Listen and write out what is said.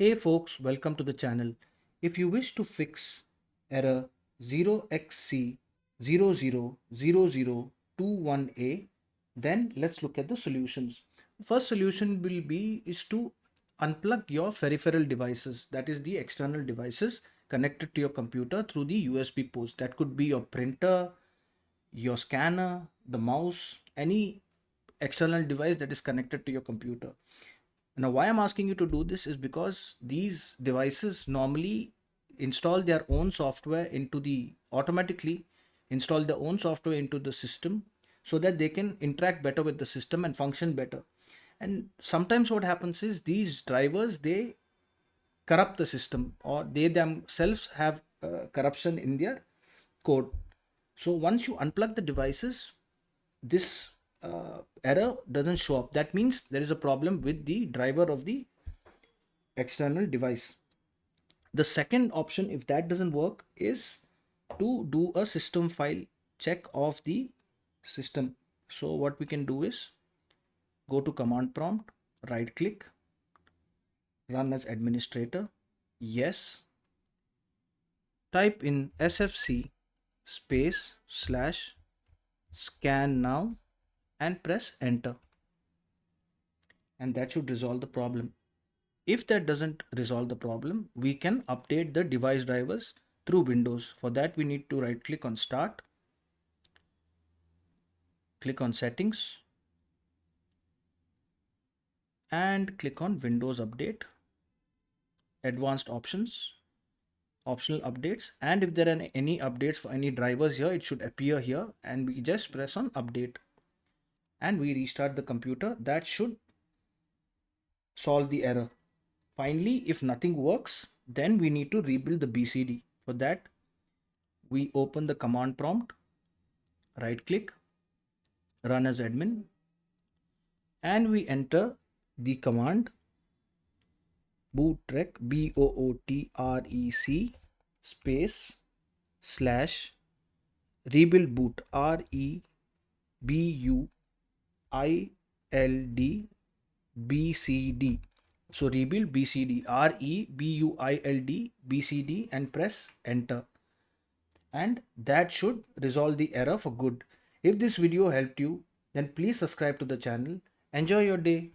Hey folks, welcome to the channel. If you wish to fix error 0xc000021a, then let's look at the solutions. First solution will be is to unplug your peripheral devices, that is the external devices connected to your computer through the USB ports. That could be your printer, your scanner, the mouse, any external device that is connected to your computer. Now, why I'm asking you to do this is because these devices normally install their own software into the automatically install their own software into the system so that they can interact better with the system and function better. And sometimes what happens is these drivers they corrupt the system, or they themselves have corruption in their code. So once you unplug the devices, this error doesn't show up. That means there is a problem with the driver of the external device. The second option, if that doesn't work, is to do a system file check of the system. So what we can do is go to command prompt, right click, run as administrator, yes, type in sfc space slash scan now and press enter, and that should resolve the problem. If that doesn't resolve the problem, we can update the device drivers through Windows. For that, we need to right click on Start, click on Settings, and click on Windows Update, Advanced Options, Optional Updates. And if there are any updates for any drivers here, it should appear here, and we just press on Update and we restart the computer. That should solve the error. Finally, if nothing works, then we need to rebuild the BCD. For that, we open the command prompt, right click, run as admin, and we enter the command bootrec bootrec space slash rebuild boot rebuild bcd. So rebuild bcd rebuild bcd and press enter, and that should resolve the error for good. If this video helped you, then please subscribe to the channel. Enjoy your day.